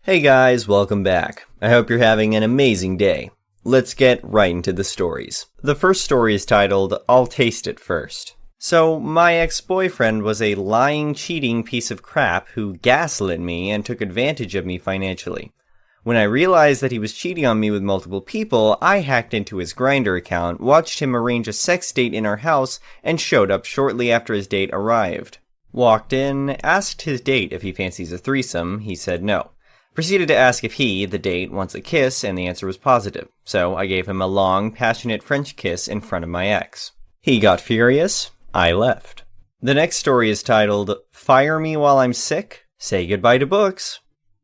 Hey guys, welcome back. I hope you're having an amazing day. Let's get right into the stories. The first story is titled, I'll Taste It First. So, my ex-boyfriend was a lying, cheating piece of crap who gaslit me and took advantage of me financially. When I realized that he was cheating on me with multiple people, I hacked into his Grindr account, watched him arrange a sex date in our house, and showed up shortly after his date arrived. Walked in, asked his date if he fancies a threesome, he said no. Proceeded to ask if he, the date, wants a kiss, and the answer was positive, so I gave him a long, passionate French kiss in front of my ex. He got furious, I left. The next story is titled, Fire Me While I'm Sick? Say Goodbye to Books.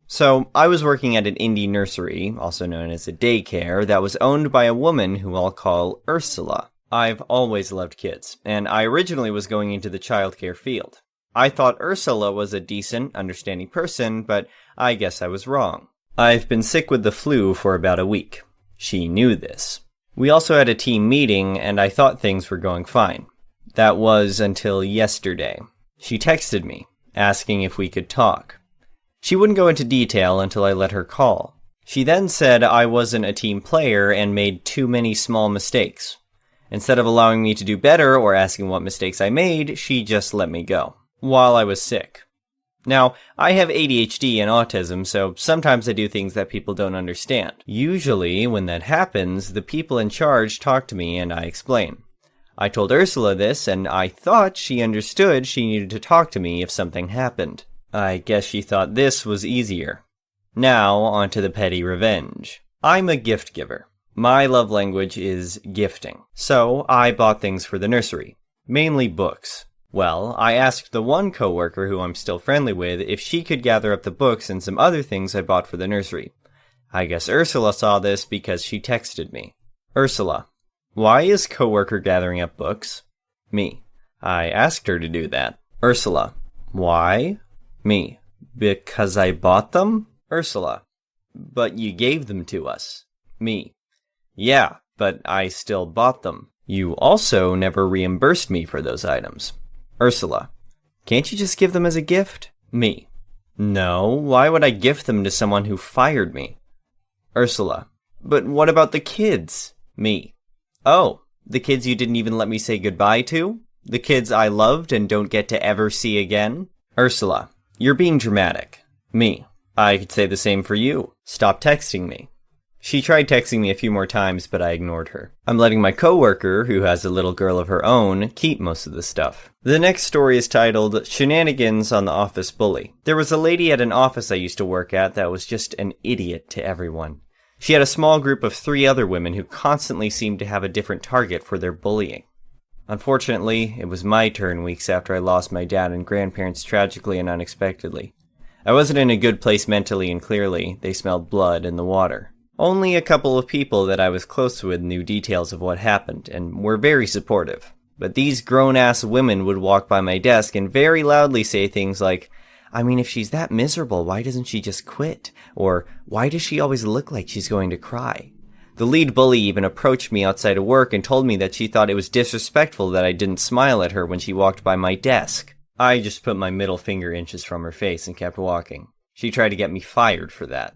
So, I was working at an indie nursery, also known as a daycare, that was owned by a woman who I'll call Ursula. I've always loved kids, and I originally was going into the childcare field. I thought Ursula was a decent, understanding person, but I guess I was wrong. I've been sick with the flu for about a week. She knew this. We also had a team meeting, and I thought things were going fine. That was until yesterday. She texted me, asking if we could talk. She wouldn't go into detail until I let her call. She then said I wasn't a team player and made too many small mistakes. Instead of allowing me to do better or asking what mistakes I made, she just let me go. While I was sick. Now, I have ADHD and autism, so sometimes I do things that people don't understand. Usually, when that happens, the people in charge talk to me and I explain. I told Ursula this, and I thought she understood she needed to talk to me if something happened. I guess she thought this was easier. Now, on to the petty revenge. I'm a gift giver. My love language is gifting. So, I bought things for the nursery. Mainly books. Well, I asked the one coworker who I'm still friendly with if she could gather up the books and some other things I bought for the nursery. I guess Ursula saw this because she texted me. Ursula, why is coworker gathering up books? Me. I asked her to do that. Ursula, why? Me. Because I bought them? Ursula, but you gave them to us. Me. Yeah, but I still bought them. You also never reimbursed me for those items. Ursula, can't you just give them as a gift? Me. No, why would I gift them to someone who fired me? Ursula, but what about the kids? Me. Oh, the kids you didn't even let me say goodbye to? The kids I loved and don't get to ever see again? Ursula, you're being dramatic. Me. I could say the same for you. Stop texting me. She tried texting me a few more times, but I ignored her. I'm letting my coworker, who has a little girl of her own, keep most of the stuff. The next story is titled, Shenanigans on the Office Bully. There was a lady at an office I used to work at that was just an idiot to everyone. She had a small group of 3 other women who constantly seemed to have a different target for their bullying. Unfortunately, it was my turn weeks after I lost my dad and grandparents tragically and unexpectedly. I wasn't in a good place mentally and clearly, they smelled blood in the water. Only a couple of people that I was close with knew details of what happened, and were very supportive. But these grown-ass women would walk by my desk and very loudly say things like, I mean, if she's that miserable, why doesn't she just quit? Or, why does she always look like she's going to cry? The lead bully even approached me outside of work and told me that she thought it was disrespectful that I didn't smile at her when she walked by my desk. I just put my middle finger inches from her face and kept walking. She tried to get me fired for that.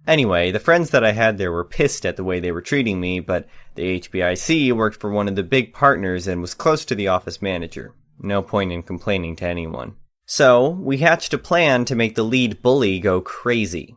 Anyway, the friends that I had there were pissed at the way they were treating me, but the HBIC worked for one of the big partners and was close to the office manager. No point in complaining to anyone. So, we hatched a plan to make the lead bully go crazy.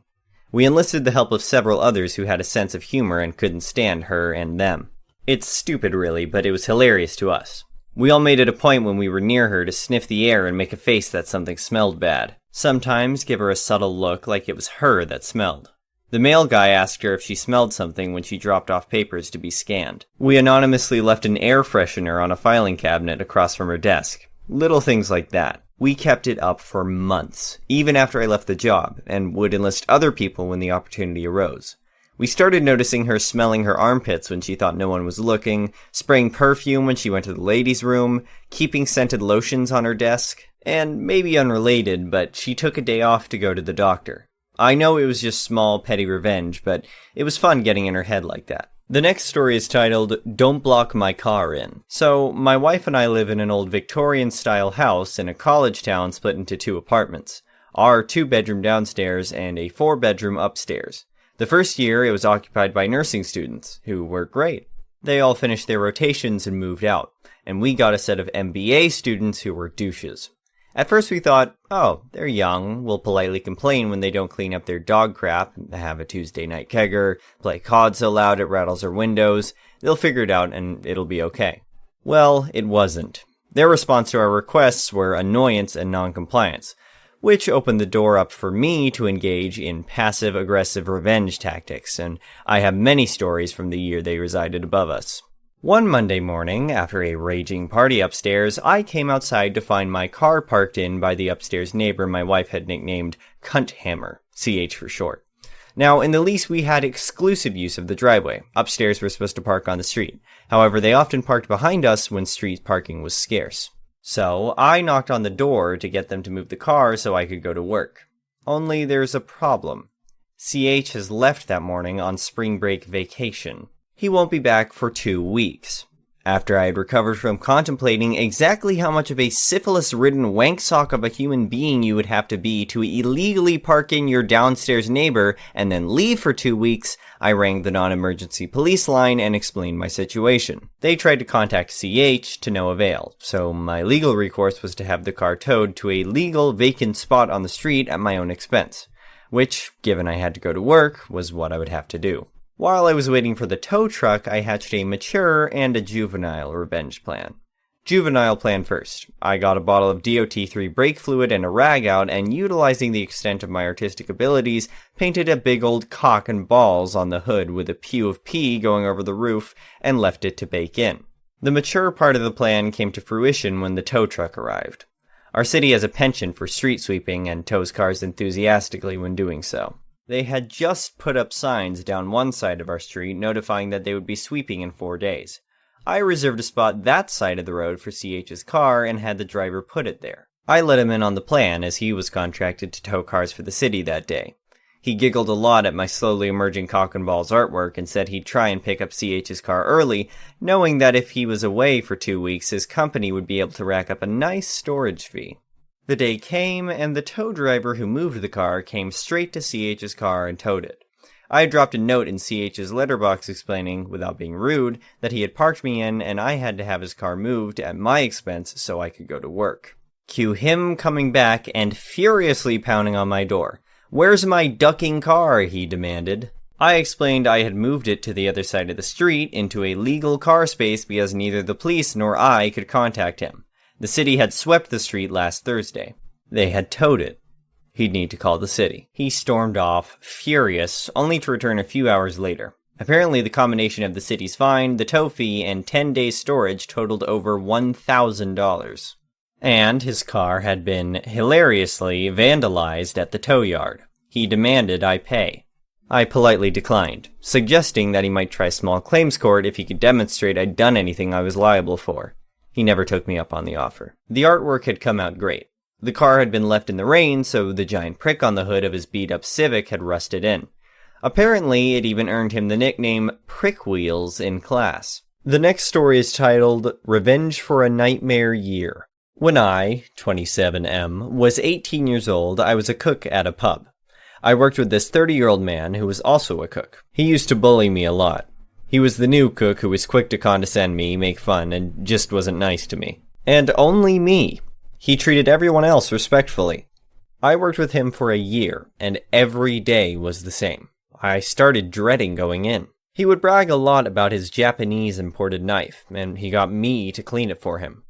We enlisted the help of several others who had a sense of humor and couldn't stand her and them. It's stupid really, but it was hilarious to us. We all made it a point when we were near her to sniff the air and make a face that something smelled bad. Sometimes give her a subtle look like it was her that smelled. The mail guy asked her if she smelled something when she dropped off papers to be scanned. We anonymously left an air freshener on a filing cabinet across from her desk. Little things like that. We kept it up for months, even after I left the job, and would enlist other people when the opportunity arose. We started noticing her smelling her armpits when she thought no one was looking, spraying perfume when she went to the ladies' room, keeping scented lotions on her desk, and maybe unrelated, but she took a day off to go to the doctor. I know it was just small, petty revenge, but it was fun getting in her head like that. The next story is titled, Don't Block My Car In. So, my wife and I live in an old Victorian-style house in a college town split into 2 apartments. our 2-bedroom downstairs and a 4-bedroom upstairs. The first year, it was occupied by nursing students, who were great. They all finished their rotations and moved out, and we got a set of MBA students who were douches. At first we thought, oh, they're young, we'll politely complain when they don't clean up their dog crap, have a Tuesday night kegger, play COD so loud it rattles our windows, they'll figure it out and it'll be okay. Well, it wasn't. Their response to our requests were annoyance and non-compliance, which opened the door up for me to engage in passive-aggressive revenge tactics, and I have many stories from the year they resided above us. One Monday morning, after a raging party upstairs, I came outside to find my car parked in by the upstairs neighbor my wife had nicknamed Cunt Hammer, CH for short. Now, in the lease we had exclusive use of the driveway. Upstairs we're supposed to park on the street. However, they often parked behind us when street parking was scarce. So, I knocked on the door to get them to move the car so I could go to work. Only there's a problem. CH has left that morning on spring break vacation. He won't be back for 2 weeks. After I had recovered from contemplating exactly how much of a syphilis-ridden wanksock of a human being you would have to be to illegally park in your downstairs neighbor and then leave for 2 weeks, I rang the non-emergency police line and explained my situation. They tried to contact CH to no avail, so my legal recourse was to have the car towed to a legal vacant spot on the street at my own expense, which, given I had to go to work, was what I would have to do. While I was waiting for the tow truck, I hatched a mature and a juvenile revenge plan. Juvenile plan first. I got a bottle of DOT3 brake fluid and a rag out, and utilizing the extent of my artistic abilities, painted a big old cock and balls on the hood with a pew of pee going over the roof, and left it to bake in. The mature part of the plan came to fruition when the tow truck arrived. Our city has a penchant for street sweeping and tows cars enthusiastically when doing so. They had just put up signs down one side of our street notifying that they would be sweeping in 4 days. I reserved a spot that side of the road for CH's car and had the driver put it there. I let him in on the plan as he was contracted to tow cars for the city that day. He giggled a lot at my slowly emerging cock and balls artwork and said he'd try and pick up CH's car early, knowing that if he was away for 2 weeks, his company would be able to rack up a nice storage fee. The day came, and the tow driver who moved the car came straight to CH's car and towed it. I had dropped a note in CH's letterbox explaining, without being rude, that he had parked me in and I had to have his car moved at my expense so I could go to work. Cue him coming back and furiously pounding on my door. "Where's my ducking car?" he demanded. I explained I had moved it to the other side of the street into a legal car space because neither the police nor I could contact him. The city had swept the street last Thursday. They had towed it. He'd need to call the city. He stormed off, furious, only to return a few hours later. Apparently the combination of the city's fine, the tow fee, and 10 days storage totaled over $1,000. And his car had been hilariously vandalized at the tow yard. He demanded I pay. I politely declined, suggesting that he might try small claims court if he could demonstrate I'd done anything I was liable for. He never took me up on the offer. The artwork had come out great. The car had been left in the rain, so the giant prick on the hood of his beat-up Civic had rusted in. Apparently, it even earned him the nickname Prick Wheels in class. The next story is titled Revenge for a Nightmare Year. When I, 27M, was 18 years old, I was a cook at a pub. I worked with this 30-year-old man who was also a cook. He used to bully me a lot. He was the new cook who was quick to condescend me, make fun, and just wasn't nice to me. And only me. He treated everyone else respectfully. I worked with him for a year, and every day was the same. I started dreading going in. He would brag a lot about his Japanese imported knife, and he got me to clean it for him.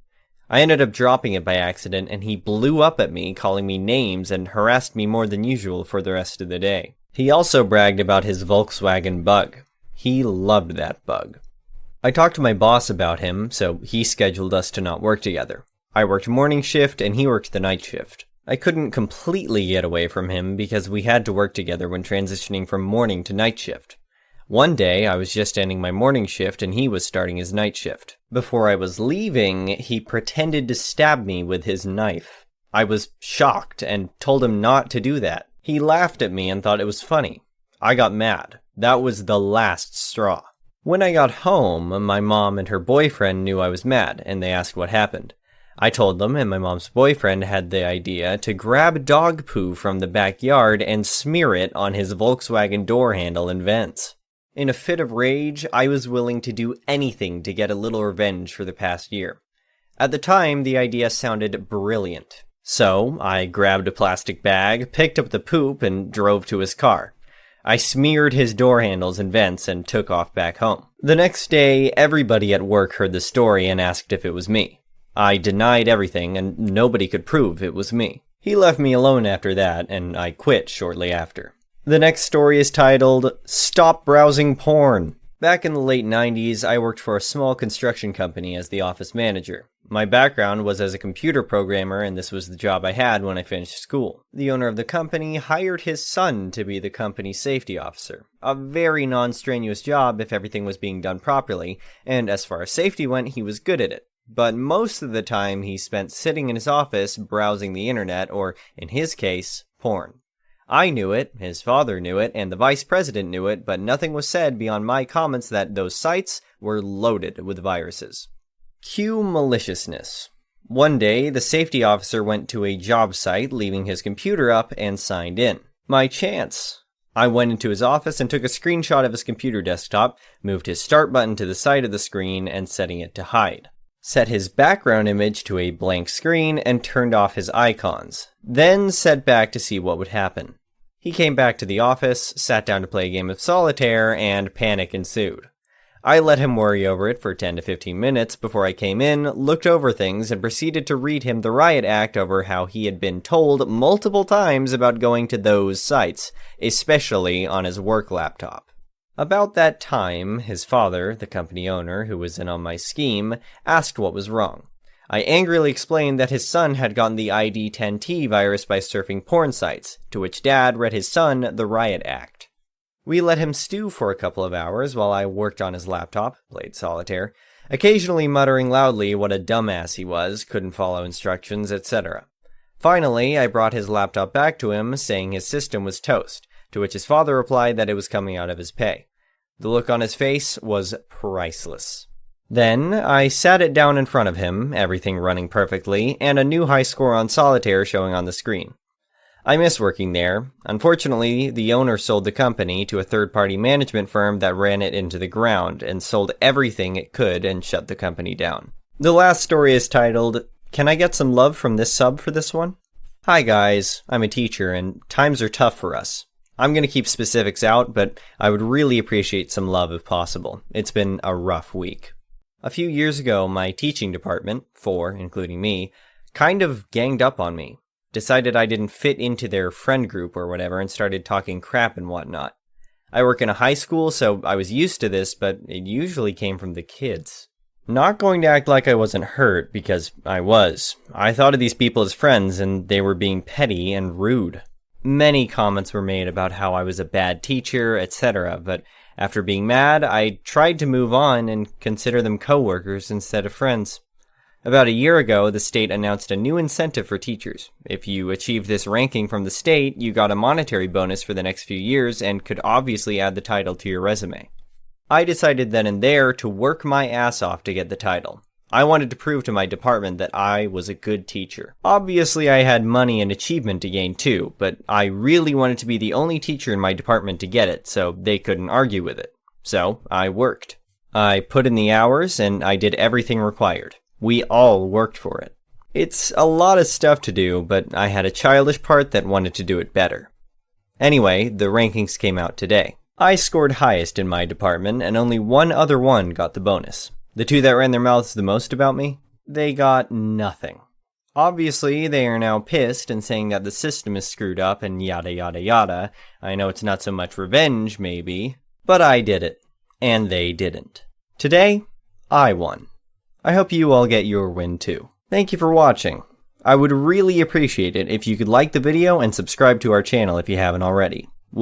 I ended up dropping it by accident, and he blew up at me, calling me names, and harassed me more than usual for the rest of the day. He also bragged about his Volkswagen Bug. He loved that bug. I talked to my boss about him, so he scheduled us to not work together. I worked morning shift and he worked the night shift. I couldn't completely get away from him because we had to work together when transitioning from morning to night shift. One day, I was just ending my morning shift and he was starting his night shift. Before I was leaving, he pretended to stab me with his knife. I was shocked and told him not to do that. He laughed at me and thought it was funny. I got mad. That was the last straw. When I got home, my mom and her boyfriend knew I was mad, and they asked what happened. I told them, and my mom's boyfriend had the idea to grab dog poo from the backyard and smear it on his Volkswagen door handle and vents. In a fit of rage, I was willing to do anything to get a little revenge for the past year. At the time, the idea sounded brilliant. So, I grabbed a plastic bag, picked up the poop, and drove to his car. I smeared his door handles and vents and took off back home. The next day, everybody at work heard the story and asked if it was me. I denied everything, and nobody could prove it was me. He left me alone after that, and I quit shortly after. The next story is titled, Stop Browsing Porn. Back in the late 90s, I worked for a small construction company as the office manager. My background was as a computer programmer, and this was the job I had when I finished school. The owner of the company hired his son to be the company's safety officer. A very non-strenuous job if everything was being done properly, and as far as safety went, he was good at it. But most of the time he spent sitting in his office browsing the internet, or, in his case, porn. I knew it, his father knew it, and the vice president knew it, but nothing was said beyond my comments that those sites were loaded with viruses. Cue maliciousness. One day, the safety officer went to a job site, leaving his computer up, and signed in. My chance. I went into his office and took a screenshot of his computer desktop, moved his start button to the side of the screen, and setting it to hide. Set his background image to a blank screen, and turned off his icons. Then sat back to see what would happen. He came back to the office, sat down to play a game of solitaire, and panic ensued. I let him worry over it for 10 to 15 minutes before I came in, looked over things, and proceeded to read him the riot act over how he had been told multiple times about going to those sites, especially on his work laptop. About that time, his father, the company owner, who was in on my scheme, asked what was wrong. I angrily explained that his son had gotten the ID10T virus by surfing porn sites, to which Dad read his son the riot act. We let him stew for a couple of hours while I worked on his laptop, played solitaire, occasionally muttering loudly what a dumbass he was, couldn't follow instructions, etc. Finally, I brought his laptop back to him, saying his system was toast, to which his father replied that it was coming out of his pay. The look on his face was priceless. Then, I sat it down in front of him, everything running perfectly, and a new high score on solitaire showing on the screen. I miss working there. Unfortunately, the owner sold the company to a third-party management firm that ran it into the ground and sold everything it could and shut the company down. The last story is titled, Can I Get Some Love from This Sub for this one? Hi guys, I'm a teacher and times are tough for us. I'm going to keep specifics out, but I would really appreciate some love if possible. It's been a rough week. A few years ago, my teaching department, 4, including me, kind of ganged up on me. Decided I didn't fit into their friend group or whatever and started talking crap and whatnot. I work in a high school, so I was used to this, but it usually came from the kids. Not going to act like I wasn't hurt, because I was. I thought of these people as friends, and they were being petty and rude. Many comments were made about how I was a bad teacher, etc., but after being mad, I tried to move on and consider them coworkers instead of friends. About a year ago, the state announced a new incentive for teachers. If you achieved this ranking from the state, you got a monetary bonus for the next few years and could obviously add the title to your resume. I decided then and there to work my ass off to get the title. I wanted to prove to my department that I was a good teacher. Obviously, I had money and achievement to gain too, but I really wanted to be the only teacher in my department to get it, so they couldn't argue with it. So, I worked. I put in the hours, and I did everything required. We all worked for it. It's a lot of stuff to do, but I had a childish part that wanted to do it better. Anyway, the rankings came out today. I scored highest in my department, and only one other one got the bonus. The two that ran their mouths the most about me, they got nothing. Obviously, they are now pissed and saying that the system is screwed up and yada yada yada. I know it's not so much revenge, maybe, but I did it, and they didn't. Today, I won. I hope you all get your win too. Thank you for watching. I would really appreciate it if you could like the video and subscribe to our channel if you haven't already.